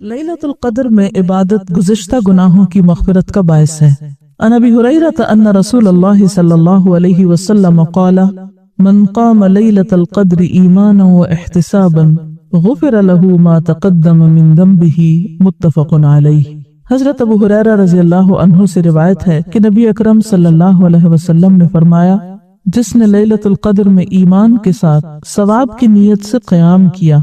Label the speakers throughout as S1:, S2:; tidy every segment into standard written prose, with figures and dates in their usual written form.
S1: لیلۃ القدر میں عبادت گزشتہ گناہوں کی مغفرت کا باعث ہے۔ عن ابی ہریرہ ان رسول اللہ صلی اللہ علیہ وسلم قال من قام لیلۃ القدر ایمانا واحتسابا غفر له ما تقدم من ذنبه متفق علیہ۔ حضرت ابو ہریرہ رضی اللہ عنہ سے روایت ہے کہ نبی اکرم صلی اللہ علیہ وسلم نے فرمایا، جس نے لیلۃ القدر میں ایمان کے ساتھ ثواب کی نیت سے قیام کیا،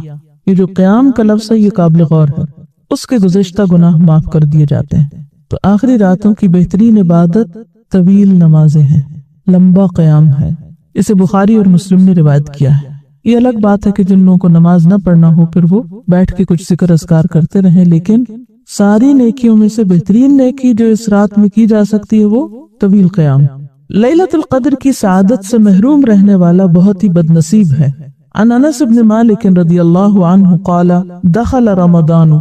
S1: یہ جو قیام کا لفظ ہے یہ قابل غور ہے، اس کے گزشتہ گناہ معاف کر دیے جاتے ہیں۔ تو آخری راتوں کی بہترین عبادت طویل نمازیں ہیں، لمبا قیام ہے۔ اسے بخاری اور مسلم نے روایت کیا ہے۔ یہ الگ بات ہے کہ جن لوگوں کو نماز نہ پڑھنا ہو پھر وہ بیٹھ کے کچھ ذکر اذکار کرتے رہیں، لیکن ساری نیکیوں میں سے بہترین نیکی جو اس رات میں کی جا سکتی ہے وہ طویل قیام۔ لیلۃ القدر کی سعادت سے محروم رہنے والا بہت ہی بد نصیب ہے۔ عن انس بن مالک رضی اللہ عنہ قال دخل رمضان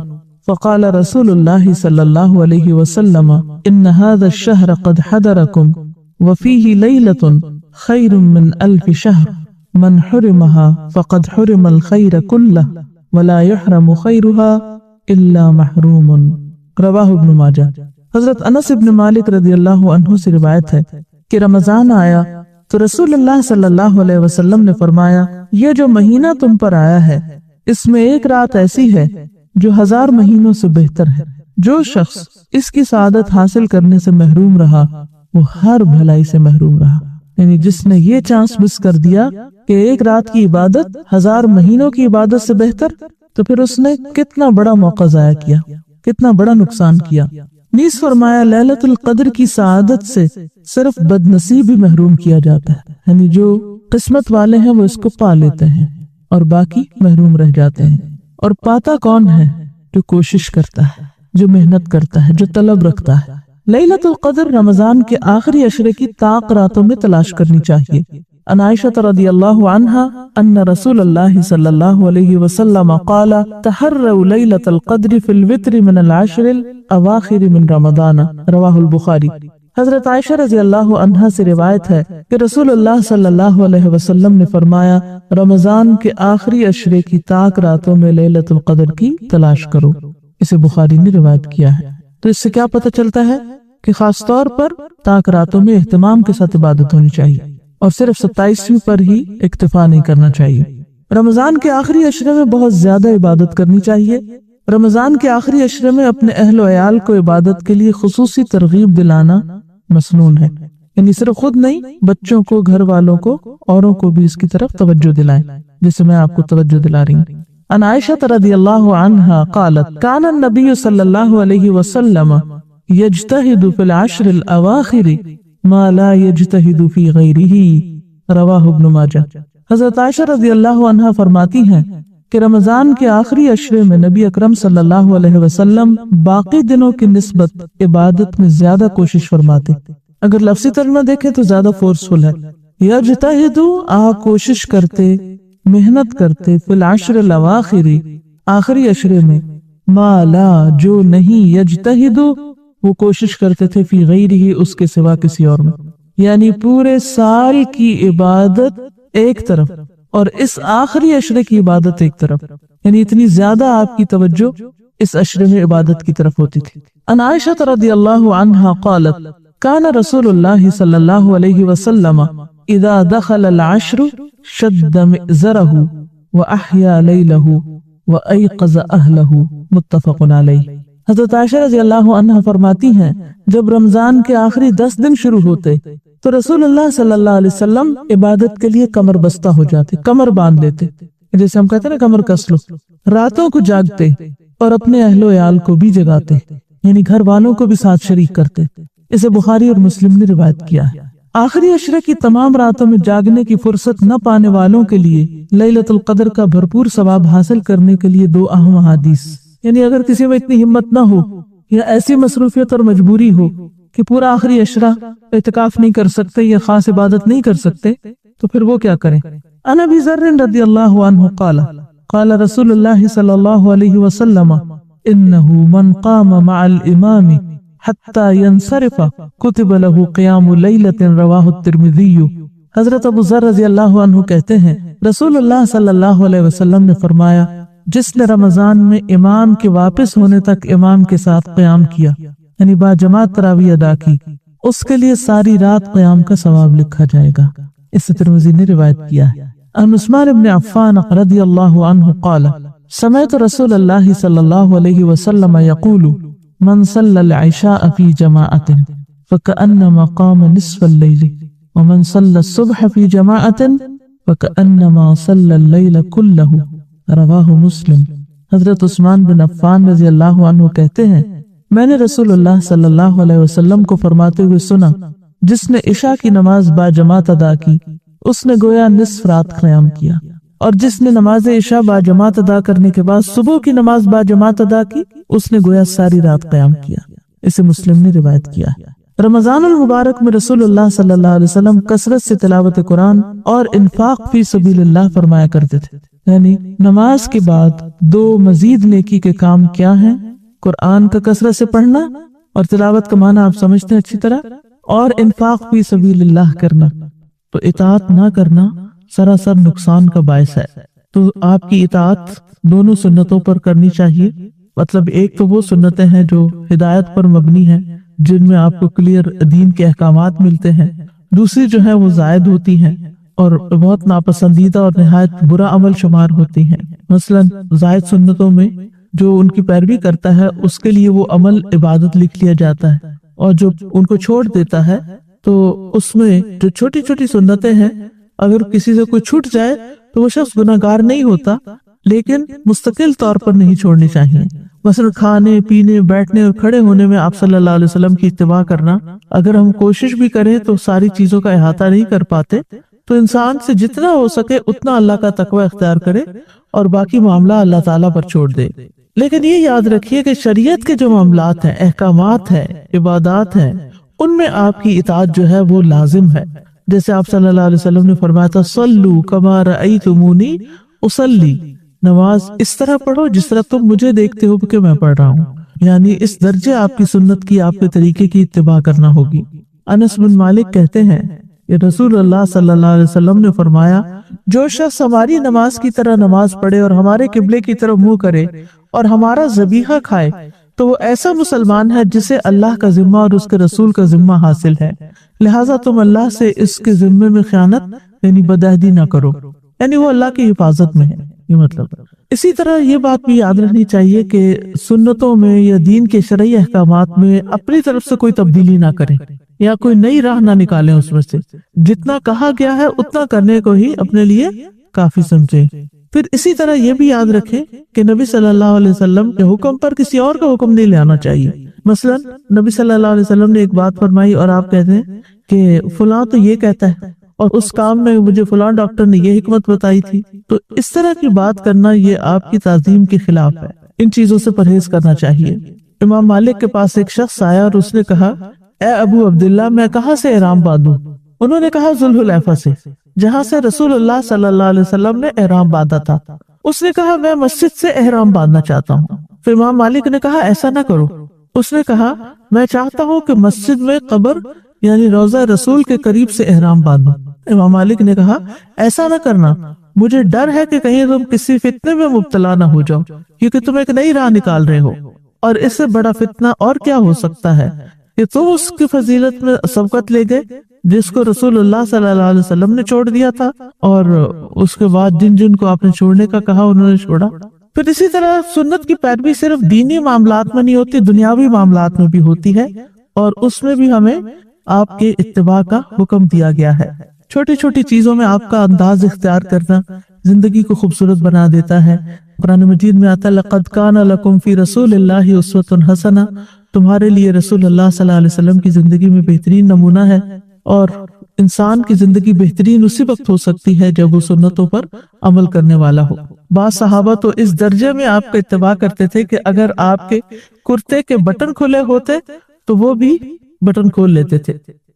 S1: فقال رسول اللہ صلی اللہ علیہ وسلم ان هذا الشهر قد حضركم وفيه ليلة خير من 1000 شهر من حرمها فقد حرم الخير كله ولا يحرم خيرها الا محروم۔ رواہ ابن ماجہ۔ حضرت انس بن مالک رضی اللہ عنہ سے روایت ہے کہ رمضان آیا تو رسول اللہ صلی اللہ علیہ وسلم نے فرمایا، یہ جو مہینہ تم پر آیا ہے اس میں ایک رات ایسی ہے جو 1000 مہینوں سے بہتر ہے۔ جو شخص اس کی سعادت حاصل کرنے سے محروم رہا وہ ہر بھلائی سے محروم رہا۔ یعنی جس نے یہ چانس مس کر دیا کہ ایک رات کی عبادت 1000 مہینوں کی عبادت سے بہتر، تو پھر اس نے کتنا بڑا موقع ضائع کیا، کتنا بڑا نقصان کیا۔ نیز فرمایا لیلۃ القدر کی سعادت سے صرف بد نصیب ہی محروم کیا جاتا ہے، یعنی جو قسمت والے ہیں وہ اس کو پا لیتے ہیں اور باقی محروم رہ جاتے ہیں۔ اور پاتا کون ہے؟ جو کوشش کرتا ہے، جو محنت کرتا ہے، جو طلب رکھتا ہے۔ لیلۃ القدر رمضان کے آخری عشرے کی طاق راتوں میں تلاش کرنی چاہیے۔ عن عائشہ رضی اللہ عنہا ان رسول اللہ صلی اللہ علیہ وسلم قال تحروا لیلۃ القدر فی الوتر من العشر الاواخر من رمضان۔ رواہ البخاری۔ حضرت عائشہ رضی اللہ عنہا سے روایت ہے کہ رسول اللہ صلی اللہ علیہ وسلم نے فرمایا، رمضان کے آخری عشرے کی طاق راتوں میں لیلۃ القدر کی تلاش کرو۔ اسے بخاری نے روایت کیا ہے۔ تو اس سے کیا پتہ چلتا ہے کہ خاص طور پر طاق راتوں میں اہتمام کے ساتھ عبادت ہونی چاہیے اور صرف 27ویں پر ہی اکتفا نہیں کرنا چاہیے۔ رمضان کے آخری عشرے میں بہت زیادہ عبادت کرنی چاہیے۔ رمضان کے آخری عشرے میں اپنے اہل و عیال کو عبادت کے لیے خصوصی ترغیب دلانا مسنون ہے، یعنی صرف خود نہیں، بچوں کو، گھر والوں کو، اوروں کو بھی اس کی طرف توجہ دلائیں، جسے میں آپ کو توجہ دلا رہی ہوں۔ عن عائشہ رضی اللہ عنہا قالت کان النبی صلی اللہ علیہ وسلم یجتہد فی العشر الاواخر ما لا یجتہد فی غیرہ۔ رواہ ابن ماجہ۔ حضرت عائشہ رضی اللہ عنہا فرماتی ہیں کہ رمضان کے آخری عشرے میں نبی اکرم صلی اللہ علیہ وسلم باقی دنوں کی نسبت عبادت میں زیادہ کوشش فرماتے۔ اگر لفظی ترجمہ دیکھیں تو زیادہ فورسفل ہے۔ یجتہد کوشش کرتے، محنت کرتے، فی العشر الاواخر آخری عشرے میں، ما لا جو نہیں، یجتہد وہ کوشش کرتے تھے، فی غیرہ اس کے سوا کسی اور میں، یعنی پورے سال کی عبادت ایک طرف اور اس آخری عشرے کی عبادت ایک طرف، یعنی اتنی زیادہ آپ کی توجہ اس عشرے میں عبادت کی طرف ہوتی تھی۔ عن عائشہ رضی اللہ عنہا قالت کان رسول اللہ صلی اللہ علیہ وسلم اذا دخل العشر شد مئزرہ واحیا لیلہ وایقظ اہلہ۔ متفق علیہ۔ حضرت عائشہ رضی اللہ عنہ فرماتی ہیں جب رمضان کے آخری 10 دن شروع ہوتے تو رسول اللہ صلی اللہ علیہ وسلم عبادت کے لیے کمر بستہ ہو جاتے، کمر باندھ لیتے، جیسے ہم کہتے ہیں نا کمر کس لو۔ راتوں کو جاگتے اور اپنے اہل و عیال کو بھی جگاتے، یعنی گھر والوں کو بھی ساتھ شریک کرتے۔ اسے بخاری اور مسلم نے روایت کیا ہے۔ آخری عشرے کی تمام راتوں میں جاگنے کی فرصت نہ پانے والوں کے لیے لیلۃ القدر کا بھرپور ثواب حاصل کرنے کے لیے 2 اہم احادیث، یعنی اگر کسی میں اتنی ہمت نہ ہو یا ایسی مصروفیت اور مجبوری ہو کہ پورا آخری عشرہ اعتکاف نہیں کر سکتے یا خاص عبادت نہیں کر سکتے، تو پھر وہ کیا کریں۔ عن ابی ذر رضی اللہ عنہ قال قال رسول اللہ صلی اللہ علیہ وسلم انہ من قام مع الامام حتی ینصرف کتب له قیام لیلۃ۔ رواہ الترمذی۔ حضرت ابو ذر رضی اللہ عنہ کہتے ہیں رسول اللہ صلی اللہ علیہ وسلم نے فرمایا جس نے رمضان میں امام کے واپس ہونے تک امام کے ساتھ قیام کیا یعنی با جماعت تراویح ادا کی، اس کے لیے ساری رات قیام کا ثواب لکھا جائے گا۔ اس ترمذی نے روایت کیا ہے۔ عن عثمان بن عفان رضی اللہ عنہ قال سمعت رسول اللہ صلی اللہ علیہ وسلم یقول من صلی العشاء فی جماعت فکأنما قام نصف اللیل ومن صلی الصبح فی جماعت فکأنما صلی اللیل کلہ، رواہ مسلم۔ حضرت عثمان بن عفان رضی اللہ عنہ کہتے ہیں میں نے رسول اللہ صلی اللہ علیہ وسلم کو فرماتے ہوئے سنا، جس نے عشاء کی نماز با جماعت ادا کی اس نے گویا نصف رات قیام کیا، اور جس نے نماز عشاء با جماعت ادا کرنے کے بعد صبح کی نماز با جماعت ادا کی اس نے گویا ساری رات قیام کیا۔ اسے مسلم نے روایت کیا ہے۔ رمضان المبارک میں رسول اللہ صلی اللہ علیہ وسلم کثرت سے تلاوت قرآن اور انفاق فی سبیل اللہ فرمایا کرتے تھے، یعنی نماز کے بعد دو مزید نیکی کے کام کیا ہیں؟ قرآن کا کثرت سے پڑھنا، اور تلاوت کا معنی آپ سمجھتے ہیں اچھی طرح، اور انفاق فی سبیل اللہ کرنا۔ تو اطاعت نہ کرنا سراسر نقصان کا باعث ہے، تو آپ کی اطاعت دونوں سنتوں پر کرنی چاہیے۔ مطلب ایک تو وہ سنتیں ہیں جو ہدایت پر مبنی ہیں، جن میں آپ کو کلیئر دین کے احکامات ملتے ہیں، دوسری جو ہے وہ زائد ہوتی ہیں اور بہت ناپسندیدہ اور نہایت برا عمل شمار ہوتی ہیں۔ مثلا زائد سنتوں میں جو ان کی پیروی کرتا ہے اس کے لیے وہ عمل عبادت لکھ لیا جاتا ہے، اور جو ان کو چھوڑ دیتا ہے تو اس میں جو چھوٹی چھوٹی سنتیں ہیں اگر کسی سے کوئی چھوٹ جائے تو وہ شخص گناہگار نہیں ہوتا، لیکن مستقل طور پر نہیں چھوڑنی چاہیے۔ مثلا کھانے پینے بیٹھنے اور کھڑے ہونے میں آپ صلی اللہ علیہ وسلم کی اتباع کرنا، اگر ہم کوشش بھی کریں تو ساری چیزوں کا احاطہ نہیں کر پاتے، تو انسان سے جتنا ہو سکے اتنا اللہ کا تقوی اختیار کرے اور باقی معاملہ اللہ تعالیٰ پر چھوڑ دے۔ لیکن یہ یاد رکھیے کہ شریعت کے جو معاملات ہیں، احکامات ہیں، عبادات ہیں، ان میں آپ کی اطاعت جو ہے وہ لازم ہے۔ جیسے آپ صلی اللہ علیہ وسلم نے فرمایا تھا صلو کما رأیتمونی اصلی، نماز اس طرح پڑھو جس طرح تم مجھے دیکھتے ہو کہ میں پڑھ رہا ہوں، یعنی اس درجے آپ کی سنت کی، آپ کے طریقے کی اتباع کرنا ہوگی۔ انس بن مالک کہتے ہیں کہ رسول اللہ صلی اللہ علیہ وسلم نے فرمایا جو شخص ہماری نماز کی طرح نماز پڑھے اور ہمارے قبلے کی طرف منہ کرے اور ہمارا ذبیحہ کھائے تو وہ ایسا مسلمان ہے جسے اللہ کا ذمہ اور اس کے رسول کا ذمہ حاصل ہے، لہٰذا تم اللہ سے اس کے ذمے میں خیانت یعنی بدعہدی نہ کرو، یعنی وہ اللہ کی حفاظت میں ہے، یہ مطلب۔ اسی طرح یہ بات بھی یاد رکھنی چاہیے کہ سنتوں میں یا دین کے شرعی احکامات میں اپنی طرف سے کوئی تبدیلی نہ کریں یا کوئی نئی راہ نہ نکالیں، اس میں سے جتنا کہا گیا ہے اتنا کرنے کو ہی اپنے لیے کافی سمجھیں۔ پھر اسی طرح یہ بھی یاد رکھیں کہ نبی صلی اللہ علیہ وسلم کے حکم پر کسی اور کا حکم نہیں لانا چاہیے۔ مثلا نبی صلی اللہ علیہ وسلم نے ایک بات فرمائی اور آپ کہتے ہیں کہ فلاں تو یہ کہتا ہے اور اس کام میں مجھے فلاں ڈاکٹر نے یہ حکمت بتائی تھی، تو اس طرح کی بات کرنا یہ آپ کی تعظیم کے خلاف ہے، ان چیزوں سے پرہیز کرنا چاہیے۔ امام مالک کے پاس ایک شخص آیا اور اس نے کہا اے ابو عبداللہ میں کہاں سے احرام باندھوں؟ انہوں نے کہا ذوالحلیفہ سے، جہاں سے رسول اللہ صلی اللہ علیہ وسلم نے احرام باندھا تھا۔ اس نے کہا میں مسجد سے احرام باندھنا چاہتا ہوں۔ پھر امام مالک نے کہا ایسا نہ کرو۔ اس نے کہا میں چاہتا ہوں کہ مسجد میں قبر یعنی روضہ رسول کے قریب سے احرام باندھوں۔ امام مالک نے کہا ایسا نہ کرنا، مجھے ڈر ہے کہ کہیں تم کسی فتنے میں مبتلا نہ ہو جاؤ، کیونکہ تم ایک نئی راہ نکال رہے ہو، اور اس سے بڑا فتنہ اور کیا ہو سکتا ہے کہ تم اس کی فضیلت میں سبقت لے گئے جس کو رسول اللہ صلی اللہ علیہ وسلم نے چھوڑ دیا تھا، اور اس کے بعد جن جن کو آپ نے چھوڑنے کا کہا انہوں نے چھوڑا۔ پھر اسی طرح سنت کی پیروی صرف دینی معاملات میں نہیں ہوتی، دنیاوی معاملات میں بھی ہوتی ہے، اور اس میں بھی ہمیں آپ کے اتباع کا حکم دیا گیا ہے۔ چھوٹی چھوٹی چیزوں میں آپ کا انداز اختیار کرنا زندگی کو خوبصورت بنا دیتا ہے۔ قرآن مجید میں آتا ہے لقد کان لکم فی رسول اللہ اسوۃ حسنہ، تمہارے لیے رسول اللہ صلی اللہ علیہ وسلم کی زندگی میں بہترین نمونہ ہے، اور انسان کی زندگی بہترین اسی وقت ہو سکتی ہے جب وہ سنتوں پر عمل کرنے والا ہو۔ بعض صحابہ تو اس درجے میں آپ کا اتباع کرتے تھے کہ اگر آپ کے کرتے کے بٹن کھلے ہوتے تو وہ بھی بٹن کھول لیتے تھے۔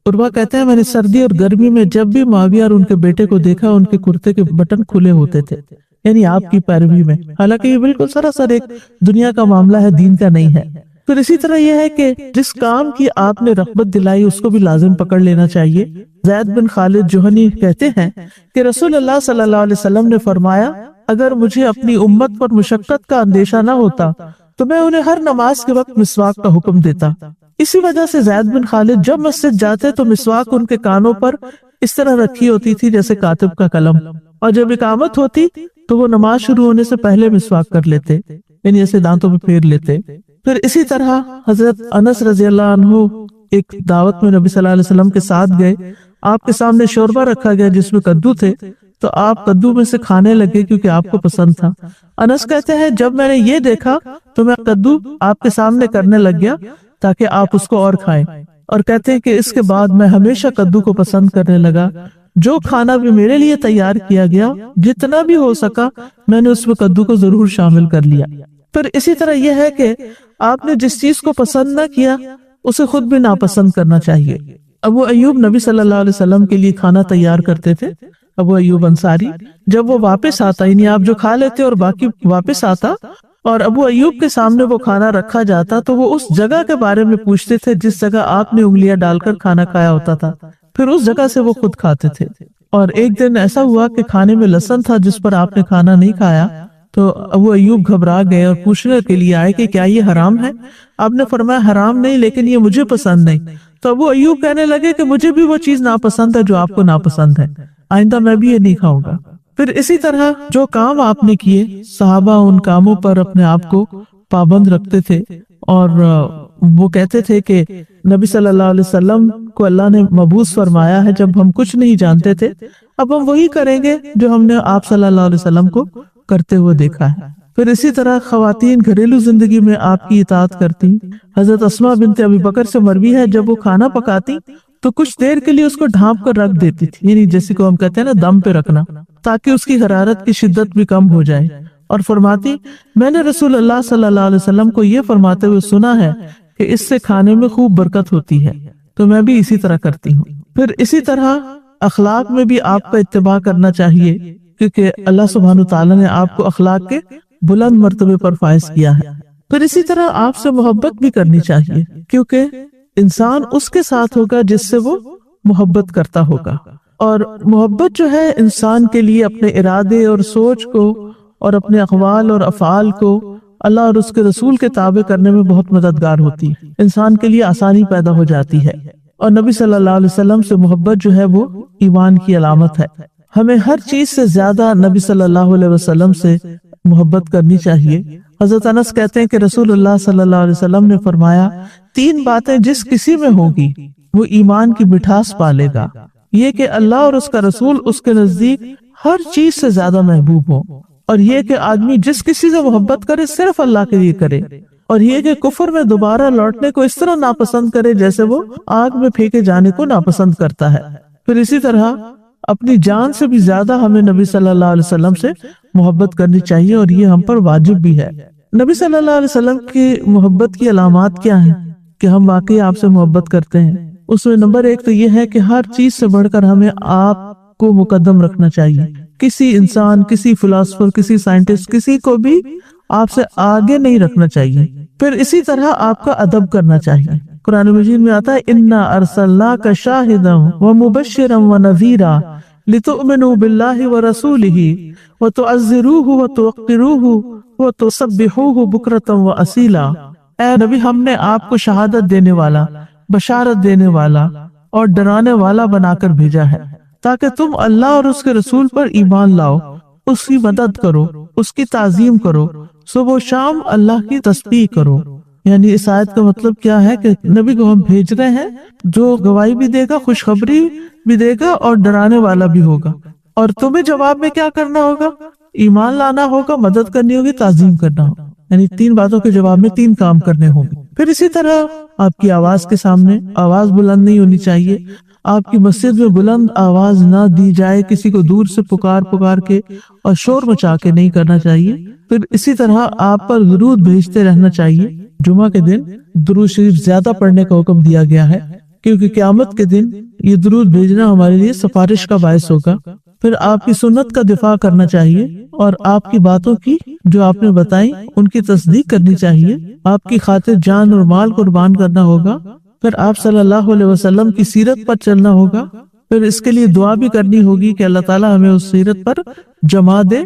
S1: عروہ کہتے ہیں میں نے سردی اور گرمی میں جب بھی معاویہ اور ان کے بیٹے کو دیکھا ان کے کرتے کے بٹن کھلے ہوتے تھے، یعنی آپ کی پیروی میں، حالانکہ یہ بالکل سراسر ایک دنیا کا معاملہ ہے، دین کا نہیں ہے۔ پھر اسی طرح یہ ہے کہ جس کام کی آپ نے رغبت دلائی اس کو بھی لازم پکڑ لینا چاہیے۔ زید بن خالد جوہنی کہتے ہیں کہ رسول اللہ صلی اللہ علیہ وسلم نے فرمایا اگر مجھے اپنی امت پر مشقت کا اندیشہ نہ ہوتا تو میں انہیں ہر نماز کے وقت مسواک کا حکم دیتا۔ اسی وجہ سے زید بن خالد جب مسجد جاتے تو مسواک ان کے کانوں پر اس طرح رکھی ہوتی تھی جیسے کاتب کا قلم، اور جب اقامت ہوتی تو وہ نماز شروع ہونے سے پہلے مسواک کر لیتے، یعنی ایسے دانتوں پہ پھیر لیتے۔ پھر اسی طرح حضرت انس رضی اللہ عنہ ایک دعوت میں نبی صلی اللہ علیہ وسلم کے ساتھ گئے، آپ کے سامنے شوربہ رکھا گیا جس میں کدو تھے، تو آپ کدو میں سے کھانے لگے کیونکہ آپ کو پسند تھا۔ انس کہتے ہیں جب میں نے یہ دیکھا تو میں کدو آپ کے سامنے کرنے لگ گیا تاکہ آپ اس کو اور کھائیں، اور کہتے ہیں کہ اس کے بعد میں ہمیشہ کدو کو پسند کرنے لگا۔ جو کھانا بھی میرے لیے تیار کیا گیا جتنا بھی ہو سکا میں نے اس میں کدو کو ضرور شامل کر لیا۔ پھر اسی طرح یہ ہے کہ آپ نے جس چیز کو پسند نہ کیا اسے خود بھی ناپسند کرنا چاہیے۔ ابو ایوب نبی صلی اللہ علیہ وسلم کے لیے کھانا تیار کرتے تھے۔ ابو ایوب انصاری جب وہ واپس آتا، یعنی آپ جو کھا لیتے اور باقی واپس آتا اور ابو ایوب کے سامنے وہ کھانا رکھا جاتا تو وہ اس جگہ کے بارے میں پوچھتے تھے جس جگہ آپ نے انگلیاں ڈال کر کھانا کھایا ہوتا تھا، پھر اس جگہ سے وہ خود کھاتے تھے۔ اور ایک دن ایسا ہوا کہ کھانے میں لہسن تھا جس پر آپ نے کھانا نہیں کھایا، تو ابو ایوب گھبرا گئے اور پوچھنے کے لیے آئے کہ کیا یہ حرام ہے؟ آپ نے فرمایا حرام نہیں، لیکن یہ مجھے پسند نہیں۔ تو ابو ایوب کہنے لگے کہ مجھے بھی وہ چیز ناپسند ہے جو آپ کو ناپسند ہے، آئندہ میں بھی یہ نہیں کھاؤں گا۔ پھر اسی طرح جو کام آپ نے کیے، صحابہ ان کاموں پر اپنے آپ کو پابند رکھتے تھے، اور وہ کہتے تھے کہ نبی صلی اللہ علیہ وسلم کو اللہ نے مبعوث فرمایا ہے جب ہم کچھ نہیں جانتے تھے، اب ہم وہی کریں گے جو ہم نے آپ صلی اللہ علیہ وسلم کو کرتے ہوئے دیکھا ہے۔ پھر اسی طرح خواتین گھریلو زندگی میں آپ کی اطاعت کرتی۔ حضرت اسماء بنت ابی بکر سے مروی ہے جب وہ کھانا پکاتی تو کچھ دیر کے لیے اس کو ڈھانپ کر رکھ دیتی تھی، یعنی جیسے کو ہم کہتے ہیں نا دم پہ رکھنا، تاکہ اس کی حرارت کی شدت بھی کم ہو جائے، اور فرماتی میں نے رسول اللہ صلی اللہ علیہ وسلم کو یہ فرماتے ہوئے سنا ہے کہ اس سے کھانے میں خوب برکت ہوتی ہے، تو میں بھی اسی طرح کرتی ہوں۔ پھر اسی طرح اخلاق میں بھی آپ کا اتباع کرنا چاہیے، کیونکہ اللہ سبحانہ تعالیٰ نے آپ کو اخلاق کے بلند مرتبے پر فائز کیا ہے۔ پھر اسی طرح آپ سے محبت بھی کرنی چاہیے، کیونکہ انسان اس کے ساتھ ہوگا جس سے وہ محبت کرتا ہوگا، اور محبت جو ہے انسان کے لیے اپنے ارادے اور سوچ کو اور اپنے اقوال اور افعال کو اللہ اور اس کے رسول کے تابع کرنے میں بہت مددگار ہوتی ہے، انسان کے لیے آسانی پیدا ہو جاتی ہے، اور نبی صلی اللہ علیہ وسلم سے محبت جو ہے وہ ایمان کی علامت ہے۔ ہمیں ہر چیز سے زیادہ نبی صلی اللہ علیہ وسلم سے محبت کرنی چاہیے۔ حضرت انس کہتے ہیں کہ رسول اللہ صلی اللہ علیہ وسلم نے فرمایا 3 باتیں جس کسی میں ہوگی وہ ایمان کی مٹھاس پالے گا، یہ کہ اللہ اور اس کا رسول اس کے نزدیک ہر چیز سے زیادہ محبوب ہو، اور یہ کہ آدمی جس کسی سے محبت کرے صرف اللہ کے لیے کرے، اور یہ کہ کفر میں دوبارہ لوٹنے کو اس طرح ناپسند کرے جیسے وہ آگ میں پھینکے جانے کو ناپسند کرتا ہے۔ پھر اسی طرح اپنی جان سے بھی زیادہ ہمیں نبی صلی اللہ علیہ وسلم سے محبت کرنی چاہیے، اور یہ ہم پر واجب بھی ہے۔ نبی صلی اللہ علیہ وسلم کی محبت کی علامات کیا ہیں کہ ہم واقعی آپ سے محبت کرتے ہیں؟ اس میں نمبر 1 تو یہ ہے کہ ہر چیز سے بڑھ کر ہمیں آپ کو مقدم رکھنا چاہیے۔ کسی انسان، کسی فلاسفر، کسی سائنٹسٹ، کسی کو بھی آپ سے آگے نہیں رکھنا چاہیے۔ پھر اسی طرح آپ کا ادب کرنا چاہیے۔ قرآن مجید میں آتا ہے اِنَّا أَرْسَلْنَاكَ شَاهِدًا وَمُبَشِّرًا وَنَذِيرًا لِتُؤْمِنُوا بِاللَّهِ وَرَسُولِهِ وَتُعَزِّرُوهُ وَتُوَقِّرُوهُ وَتُسَبِّحُوهُ بُكْرَةً وَأَصِيلًا۔ اے نبی ہم نے آپ کو شہادت دینے والا، بشارت دینے والا اور ڈرانے والا بنا کر بھیجا ہے تاکہ تم اللہ اور اس کے رسول پر ایمان لاؤ، اس کی مدد کرو، اس کی تعظیم کرو، صبح و شام اللہ کی تسبیح کرو۔ یعنی اس آیت کا مطلب کیا ہے کہ نبی کو ہم بھیج رہے ہیں جو گواہی بھی دے گا، خوشخبری بھی دے گا اور ڈرانے والا بھی ہوگا، اور تمہیں جواب میں کیا کرنا ہوگا؟ ایمان لانا ہوگا، مدد کرنی ہوگی، تعظیم کرنا ہوگا۔ یعنی 3 باتوں کے جواب میں 3 کام کرنے ہوں گے۔ پھر اسی طرح آپ کی آواز کے سامنے آواز بلند نہیں ہونی چاہیے، آپ کی مسجد میں بلند آواز نہ دی جائے، کسی کو دور سے پکار کے اور شور مچا کے نہیں کرنا چاہیے۔ پھر اسی طرح آپ پر درود بھیجتے رہنا چاہیے۔ جمعہ کے دن درود شریف زیادہ پڑھنے کا حکم دیا گیا ہے، کیونکہ قیامت کے دن یہ درود بھیجنا ہمارے لیے سفارش کا باعث ہوگا۔ پھر آپ کی سنت کا دفاع کرنا چاہیے، اور آپ کی باتوں کی جو آپ نے بتائی ان کی تصدیق کرنی چاہیے۔ آپ کی خاطر جان اور مال قربان کرنا ہوگا۔ پھر آپ صلی اللہ علیہ وسلم کی سیرت پر چلنا ہوگا۔ پھر اس کے لیے دعا بھی کرنی ہوگی کہ اللہ تعالیٰ ہمیں اس سیرت پر جما دے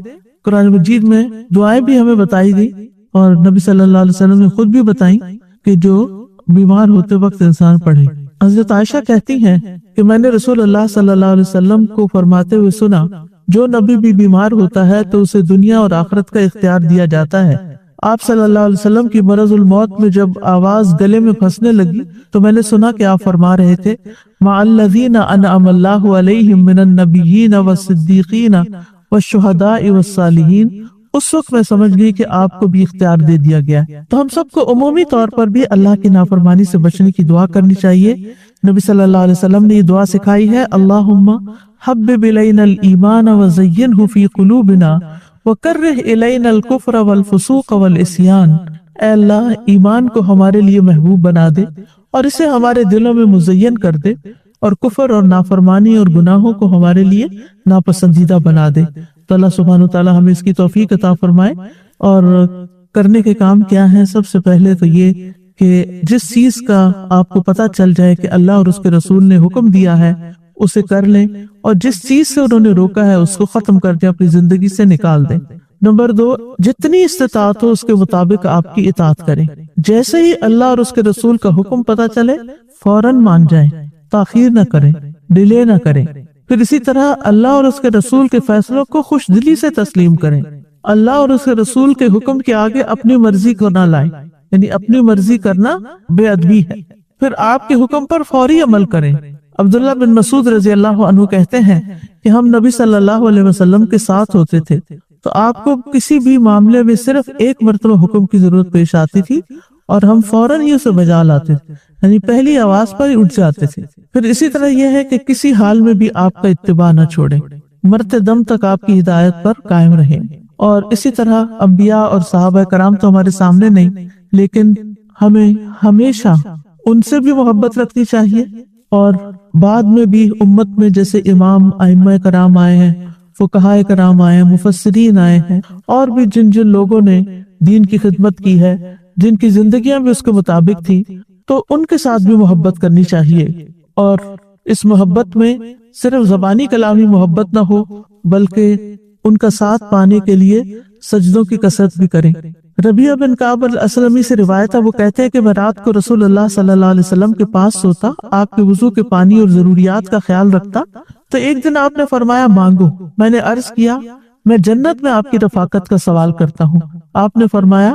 S1: قرآن مجید میں دعائیں بھی ہمیں بتائی گئی اور نبی صلی اللہ علیہ وسلم نے خود بھی بتائی کہ جو بیمار ہوتے وقت انسان پڑھے۔ حضرت عائشہ کہتی ہیں کہ میں نے رسول اللہ صلی اللہ علیہ وسلم کو فرماتے ہوئے سنا، جو نبی بھی بیمار ہوتا ہے تو اسے دنیا اور آخرت کا اختیار دیا جاتا ہے۔ آپ صلی اللہ علیہ وسلم کی مرض الموت میں جب آواز گلے میں پھنسنے لگی تو میں نے سنا کہ آپ فرما رہے تھے، مع الذین انعم اللہ علیہم من النبیین والصدیقین والشہداء والصالحین۔ اس وقت میں سمجھ گئی کہ آپ کو بھی اختیار دے دیا گیا۔ تو ہم سب کو عمومی طور پر بھی اللہ کی نافرمانی سے بچنے کی دعا کرنی چاہیے۔ نبی صلی اللہ علیہ وسلم نے یہ دعا سکھائی ہے، اللہم حبب الینا الایمان وزینہ فی قلوبنا وکرہ الینا الکفر والفسوق والعصیان۔ اے اللہ، ایمان کو ہمارے لیے محبوب بنا دے اور اسے ہمارے دلوں میں مزین کر دے، اور کفر اور نافرمانی اور گناہوں کو ہمارے لیے ناپسندیدہ بنا دے۔ تو اللہ سبحانہ وتعالی ہمیں اس کی توفیق عطا فرمائے۔ اور کرنے کے کام کیا ہیں؟ سب سے پہلے تو یہ کہ جس چیز کا آپ کو پتہ چل جائے کہ اللہ اور اس کے رسول نے حکم دیا ہے اسے کر لیں، اور جس چیز سے انہوں نے روکا ہے اس کو ختم کر دیں، اپنی زندگی سے نکال دیں۔ نمبر 2، جتنی استطاعت ہو اس کے مطابق آپ کی اطاعت کریں۔ جیسے ہی اللہ اور اس کے رسول کا حکم پتہ چلے فوراً مان جائیں، تاخیر نہ کریں، ڈیلے نہ کریں۔ پھر اسی طرح اللہ اور اس کے رسول کے فیصلوں کو خوش دلی سے تسلیم کریں۔ اللہ اور اس کے رسول کے حکم کے آگے اپنی مرضی کو نہ لائیں، یعنی اپنی مرضی کرنا بے ادبی ہے۔ پھر آپ کے حکم پر فوری عمل کریں۔ عبداللہ بن مسعود رضی اللہ عنہ کہتے ہیں کہ ہم نبی صلی اللہ علیہ وسلم کے ساتھ ہوتے تھے تو آپ کو کسی بھی معاملے میں صرف ایک مرتبہ حکم کی ضرورت پیش آتی تھی اور ہم فوراً ہی اسے بجا لاتے تھے، یعنی پہلی آواز پر ہی اٹھ جاتے تھے۔ پھر اسی طرح یہ ہے کہ کسی حال میں بھی آپ کا اتباع نہ چھوڑیں، مرتے دم تک آپ کی ہدایت پر قائم رہیں۔ اور اسی طرح انبیاء اور صحابہ کرام تو ہمارے سامنے نہیں، لیکن ہمیں ہمیشہ ان سے بھی محبت رکھنی چاہیے، اور بعد میں بھی امت میں جیسے امام ائمہ کرام آئے ہیں، فقہاء کرام آئے ہیں، مفسرین آئے ہیں، اور بھی جن جن لوگوں نے دین کی خدمت کی ہے، جن کی زندگیاں بھی اس کے مطابق تھی، تو ان کے ساتھ بھی محبت کرنی چاہیے۔ اور اس محبت میں صرف زبانی کلامی محبت نہ ہو، بلکہ ان کا ساتھ پانے کے لیے سجدوں کی کثرت بھی کریں۔ ربیعہ بن کعب الاسلمی سے روایت ہے، وہ کہتے ہیں کہ میں رات کو رسول اللہ صلی اللہ علیہ وسلم کے پاس سوتا، آپ کے وضو کے پانی اور ضروریات کا خیال رکھتا، تو ایک دن آپ نے فرمایا مانگو۔ میں نے عرض کیا میں جنت میں آپ کی رفاقت کا سوال کرتا ہوں۔ آپ نے فرمایا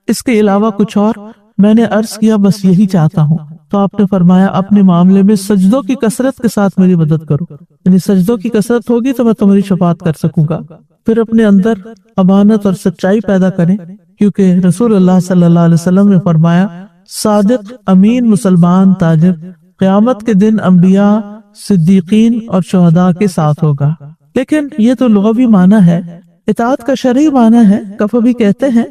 S1: اس کے علاوہ کچھ اور؟ میں نے عرض کیا بس یہی چاہتا ہوں۔ تو آپ نے فرمایا اپنے معاملے میں سجدوں کی کثرت کے ساتھ میری مدد کرو، یعنی سجدوں کی کثرت ہوگی تو میں تمہاری شفاعت کر سکوں گا۔ پھر اپنے اندر امانت اور سچائی پیدا کریں، کیونکہ رسول اللہ صلی اللہ علیہ وسلم نے فرمایا صادق امین مسلمان تاجر قیامت کے دن انبیاء، صدیقین اور شہداء کے ساتھ ہوگا۔ لیکن یہ تو لغوی معنی ہے، اطاعت کا شرعی معنی ہے۔ کفوی کہتے ہیں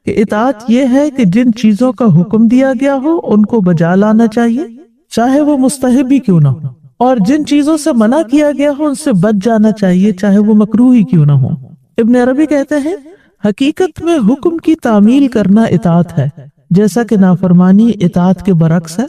S1: کہ اطاعت یہ ہے کہ جن چیزوں کا حکم دیا گیا ہو ان کو بجا لانا چاہیے، چاہے وہ مستحب ہی کیوں نہ ہو، اور جن چیزوں سے منع کیا گیا ہو ان سے بچ جانا چاہیے، چاہے وہ مکروہ ہی کیوں نہ ہو۔ ابن عربی کہتے ہیں حقیقت میں حکم کی تعمیل کرنا اطاعت ہے، جیسا کہ نافرمانی اطاعت کے برعکس ہے،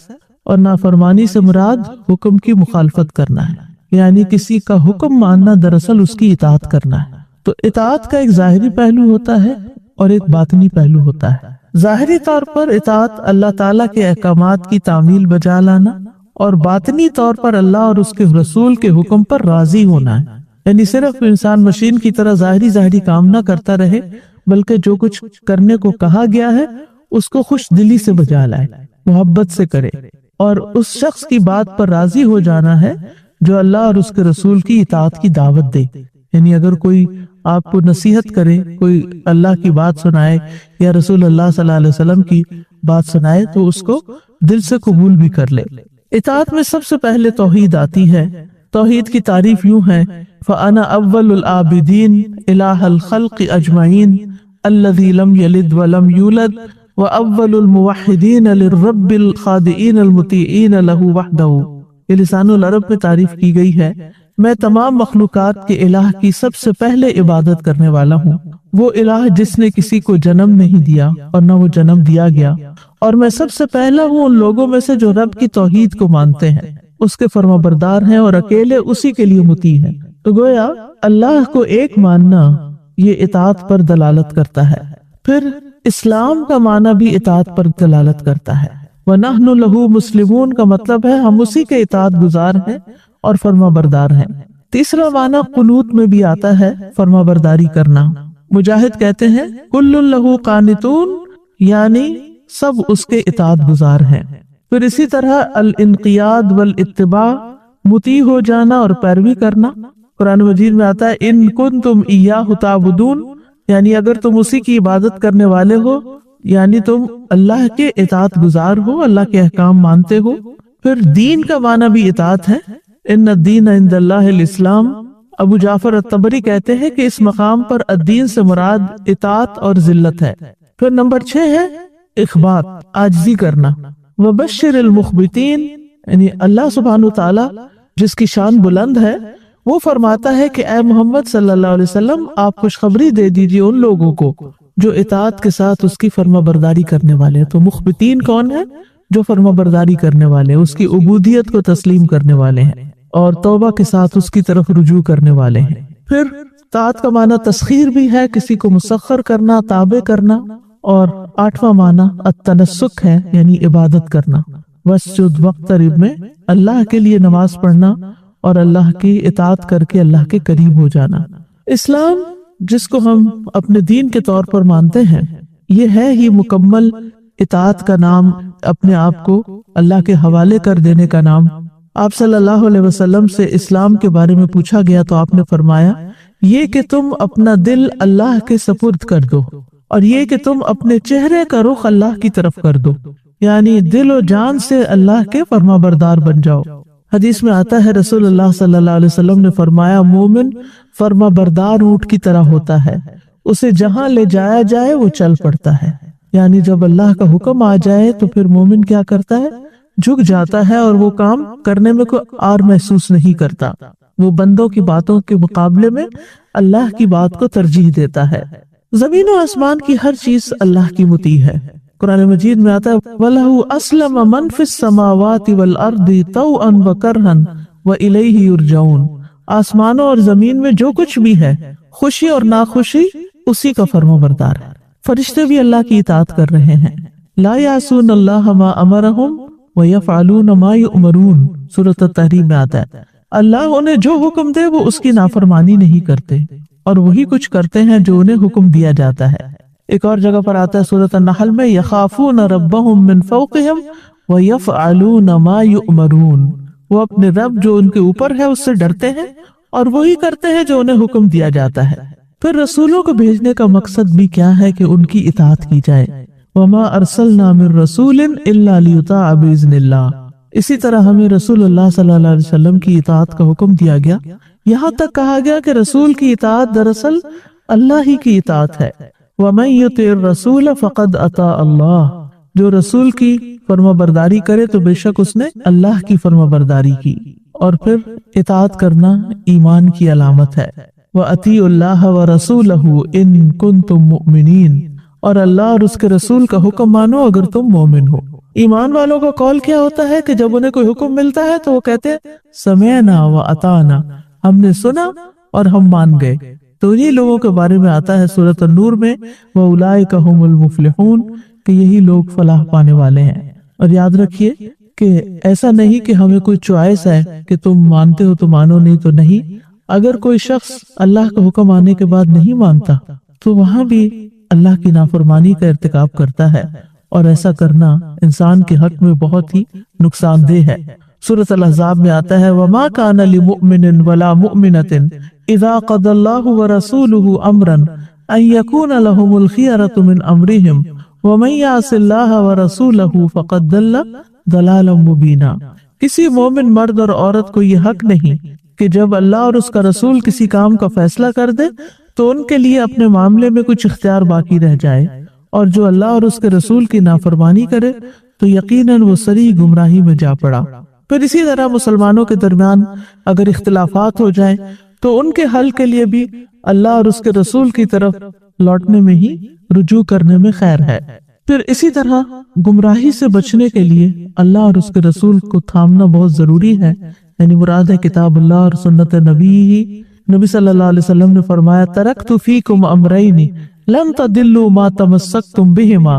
S1: اور نافرمانی سے مراد حکم کی مخالفت کرنا ہے، یعنی کسی کا حکم ماننا دراصل اس کی اطاعت کرنا ہے۔ تو اطاعت کا ایک ظاہری پہلو ہوتا ہے اور ایک باطنی پہلو ہوتا ہے۔ ظاہری طور پر اطاعت اللہ تعالیٰ کے احکامات کی تعمیل بجا لانا، اور باطنی طور پر اللہ اور اس کے رسول کے حکم پر راضی ہونا ہے، یعنی صرف انسان مشین کی طرح ظاہری کام نہ کرتا رہے، بلکہ جو کچھ کرنے کو کہا گیا ہے اس کو خوش دلی سے بجا لائے، محبت سے کرے، اور اس شخص کی بات پر راضی ہو جانا ہے جو اللہ اور اس کے رسول کی اطاعت کی دعوت دے۔ یعنی اگر کوئی آپ کو نصیحت کرے، کوئی اللہ کی بات سنائے یا رسول اللہ صلی اللہ علیہ وسلم کی بات سنائے، تو اس کو دل سے قبول بھی کر لے۔ اطاعت میں سب سے پہلے توحید آتی ہے۔ توحید کی تعریف یوں ہے، فَأَنَا أَوَّلُ الْعَابِدِينَ إِلَٰهَ الْخَلْقِ أَجْمَعِينَ الَّذِي لَمْ يَلِدْ وَلَمْ يُولَدْ وَأَوَّلُ الْمُوَحِّدِينَ لِلرَّبِّ الْخَاضِعِينَ الْمُطِيعِينَ لَهُ وَحْدَهُ۔ یہ لسان العرب میں تعریف کی گئی ہے، میں تمام مخلوقات کے الہ کی سب سے پہلے عبادت کرنے والا ہوں، وہ الہ جس نے کسی کو جنم نہیں دیا اور نہ وہ جنم دیا گیا، اور میں سب سے پہلا ہوں ان لوگوں میں سے جو رب کی توحید کو مانتے ہیں، اس کے فرمانبردار ہیں اور اکیلے اسی کے لیے مطیع ہیں۔ تو گویا اللہ کو ایک ماننا یہ اطاعت پر دلالت کرتا ہے۔ پھر اسلام کا معنی بھی اطاعت پر دلالت کرتا ہے۔ وَنَحْنُ لَهُ مُسْلِمُونَ کا مطلب ہے ہم اسی کے اطاعت گزار ہیں اور فرما بردار ہیں۔ تیسرا معنی قنوت میں بھی آتا ہے، فرما برداری کرنا۔ مجاہد کہتے ہیں كُلٌّ لَهُ قَانِتُونَ، یعنی سب اس کے اطاعت گزار ہیں۔ پھر اسی طرح الانقیاد والاتباع، مطیع ہو جانا اور پیروی کرنا۔ قرآن مجید میں آتا ہے ان کنتم ایاہ تعبدون، یعنی اگر تم اسی کی عبادت کرنے والے ہو، یعنی تم اللہ کے اطاعت گزار ہو، اللہ کے احکام مانتے ہو۔ پھر دین کا معنی بھی اطاعت ہے، ان الدین عند اللہ الاسلام۔ ابو جعفر الطبری کہتے ہیں کہ اس مقام پر الدین سے مراد اطاعت اور ذلت ہے۔ پھر نمبر 6 ہے اخبات، عاجزی کرنا۔ وبشر المخبتین، یعنی اللہ سبحانہ تعالی جس کی شان بلند ہے وہ فرماتا ہے کہ اے محمد صلی اللہ علیہ وسلم آپ خوشخبری دے دیجئے ان لوگوں کو جو اطاعت کے ساتھ اس کی فرما برداری کرنے والے ہیں۔ تو مخبتین کون ہے؟ جو فرما برداری کرنے والے، اس کی عبودیت کو تسلیم کرنے والے ہیں اور توبہ کے ساتھ اس کی طرف رجوع کرنے والے ہیں۔ پھر اطاعت کا معنی تسخیر بھی ہے، کسی کو مسخر کرنا، تابع کرنا۔ اور 8واں معنی التنسک ہے، یعنی عبادت کرنا۔ واسجد واقترب میں اللہ کے لیے نماز پڑھنا اور اللہ کی اطاعت کر کے اللہ کے قریب ہو جانا۔ اسلام جس کو ہم اپنے دین کے طور پر مانتے ہیں، یہ ہے ہی مکمل اطاعت کا نام، اپنے آپ کو اللہ کے حوالے کر دینے کا نام۔ آپ صلی اللہ علیہ وسلم سے اسلام کے بارے میں پوچھا گیا تو آپ نے فرمایا یہ کہ تم اپنا دل اللہ کے سپرد کر دو، اور یہ کہ تم اپنے چہرے کا رخ اللہ کی طرف کر دو، یعنی دل و جان سے اللہ کے فرما بردار بن جاؤ۔ حدیث میں آتا ہے رسول اللہ صلی اللہ علیہ وسلم نے فرمایا مومن فرما بردار اونٹ کی طرح ہوتا ہے، اسے جہاں لے جایا جائے وہ چل پڑتا ہے۔ یعنی جب اللہ کا حکم آ جائے تو پھر مومن کیا کرتا ہے؟ جھک جاتا ہے اور وہ کام کرنے میں کوئی آر محسوس نہیں کرتا، وہ بندوں کی باتوں کے مقابلے میں اللہ کی بات کو ترجیح دیتا ہے۔ زمین و آسمان کی ہر چیز اللہ کی مطیع ہے۔ قرآن مجید میں آتا ہے وَلَهُ أَسْلَمَ مَنْ فِي السَّمَاوَاتِ وَالْأَرْضِ طَوْعًا وَكَرْهًا وَإِلَيْهِ يُرْجَعُونَ، آسمانوں اور زمین میں جو کچھ بھی ہے، خوشی اور ناخوشی اسی کا فرما بردار ہے۔ فرشتے بھی اللہ کی اطاعت کر رہے ہیں۔ لا يعصون اللہ ما امرهم ويفعلون ما يؤمرون، سورۃ التحریم میں آتا ہے اللہ انہیں جو حکم دے وہ اس کی نافرمانی نہیں کرتے اور وہی کچھ کرتے ہیں جو انہیں حکم دیا جاتا ہے۔ ایک اور جگہ پر آتا ہے سورۃ النحل میں یخافون ربهم من فوقهم ويفعلون ما يؤمرون، وہ اپنے رب جو ان کے اوپر ہے اس سے ڈرتے ہیں اور وہی کرتے ہیں جو انہیں حکم دیا جاتا ہے۔ پھر رسولوں کو بھیجنے کا مقصد بھی کیا ہے کہ ان کی اطاعت کی جائے۔ وما ارسلنا من رسول الا ليطاع باذن اللہ، اسی طرح ہمیں رسول اللہ صلی اللہ علیہ وسلم کی اطاعت کا حکم دیا گیا، یہاں تک کہا گیا کہ رسول کی اطاعت دراصل اللہ ہی کی اطاعت ہے۔ ومن يطع الرسول فقد اطاع اللہ، جو رسول کی فرما برداری کرے تو بے شک اس نے اللہ کی فرما برداری کی۔ اور پھر اطاعت کرنا ایمان کی علامت ہے۔ وَأَطِيعُوا اللَّهَ وَرَسُولَهُ إِن كُنتُم مُؤْمِنِينَ، اور اللہ اور اس کے رسول کا حکم مانو اگر تم مومن ہو۔ ایمان والوں کا قول کیا ہوتا ہے کہ جب انہیں کوئی حکم ملتا ہے تو وہ کہتے ہیں سمعنا وَأَطَعْنَا، ہم نے سنا اور ہم مان گئے۔ تو انہی لوگوں کے بارے میں آتا ہے سورۃ النور میں وَأُولَٰئِكَ هُمُ الْمُفْلِحُونَ، کہ یہی لوگ فلاح پانے والے ہیں۔ اور یاد رکھیے کہ ایسا نہیں کہ ہمیں کوئی چوائس ہے کہ تم مانتے ہو تو مانو، نہیں تو نہیں۔ اگر کوئی شخص اللہ کا حکم آنے کے بعد نہیں مانتا تو وہاں بھی اللہ کی نافرمانی کا ارتکاب کرتا ہے، اور ایسا کرنا انسان کے حق میں بہت ہی نقصان دہ ہے۔ سورۃ الاحزاب میں آتا ہے وَمَا كَانَ لِمُؤْمِنٍ وَلَا مُؤْمِنَةٍ إِذَا قَضَى اللَّهُ وَرَسُولُهُ أَمْرًا أَن يَكُونَ لَهُمُ الْخِيَرَةُ مِنْ أَمْرِهِمْ وَمَن يَعْصِ اللَّهَ وَرَسُولَهُ فَقَدْ ضَلَّ ضَلَالًا مُبِينًا، کسی مومن مرد اور عورت کو یہ حق نہیں کہ جب اللہ اور اس کا رسول کسی کام کا فیصلہ کر دے تو ان کے لیے اپنے معاملے میں کچھ اختیار باقی رہ جائے، اور جو اللہ اور اس کے رسول کی نافرمانی کرے تو یقیناً وہ صریح گمراہی میں جا پڑا۔ پھر اسی طرح مسلمانوں کے درمیان اگر اختلافات ہو جائیں تو ان کے حل کے لیے بھی اللہ اور اس کے رسول کی طرف لوٹنے میں ہی رجوع کرنے میں خیر ہے۔ پھر اسی طرح گمراہی سے بچنے کے لیے اللہ اور اس کے رسول کو تھامنا بہت ضروری ہے، یعنی مراد ہے کتاب اللہ اور سنت نبی ہی، نبی صلی اللہ علیہ وسلم نے فرمایا ترکت فیکم امرین لن تضلوا ما تمسکتم بہما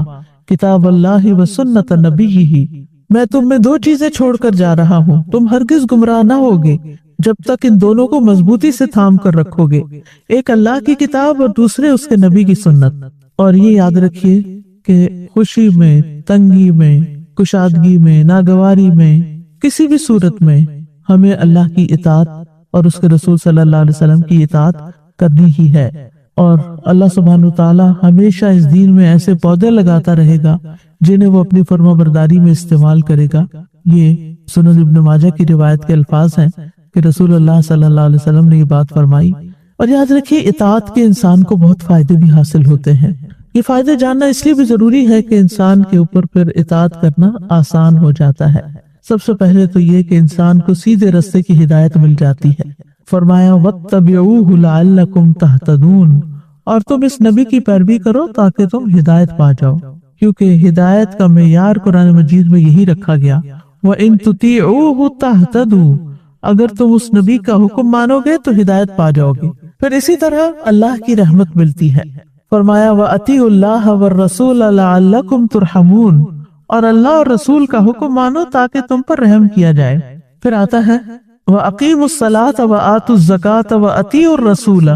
S1: کتاب اللہ و سنت نبیہ، میں تم میں دو چیزیں چھوڑ کر جا رہا ہوں، تم ہرگز گمراہ نہ ہوگے جب تک ان دونوں کو مضبوطی سے تھام کر رکھو گے، ایک اللہ کی کتاب اور دوسرے اس کے نبی کی سنت۔ اور یہ یاد رکھیے کہ خوشی میں، تنگی میں، کشادگی میں، ناگواری میں، کسی بھی صورت میں ہمیں اللہ کی اطاعت اور اس کے رسول صلی اللہ علیہ وسلم کی اطاعت کرنی ہی ہے، اور اللہ سبحانہ وتعالی ہمیشہ اس دین میں ایسے پودے لگاتا رہے گا جنہیں وہ اپنی فرما برداری میں استعمال کرے گا۔ یہ سنن ابن ماجہ کی روایت کے الفاظ ہیں کہ رسول اللہ صلی اللہ علیہ وسلم نے یہ بات فرمائی۔ اور یاد رکھیے اطاعت کے انسان کو بہت فائدے بھی حاصل ہوتے ہیں۔ یہ فائدے جاننا اس لیے بھی ضروری ہے کہ انسان کے اوپر پھر اطاعت کرنا آسان ہو جاتا ہے۔ سب سے پہلے تو یہ کہ انسان کو سیدھے راستے کی ہدایت مل جاتی ہے۔ فرمایا وَاتَّبِعُوهُ لَعَلَّكُمْ تَهْتَدُونَ، اور تم اس نبی کی پیروی کرو تاکہ تم ہدایت پا جاؤ، کیونکہ ہدایت کا معیار قرآن مجید میں یہی رکھا گیا وَإِن تُطِيعُوهُ تَهْتَدُوا، اگر تم اس نبی کا حکم مانو گے تو ہدایت پا جاؤ گے۔ پھر اسی طرح اللہ کی رحمت ملتی ہے۔ فرمایا وَأَطِيعُوا اللَّهَ وَالرَّسُولَ لَعَلَّكُمْ تُرْحَمُونَ، اور اللہ اور رسول کا حکم مانو تاکہ تم پر رحم کیا جائے۔ پھر آتا ہے وَأَقِيمُوا الصَّلَاةَ وَآتُوا الزَّكَاةَ وَأَطِيعُوا الرَّسُولَ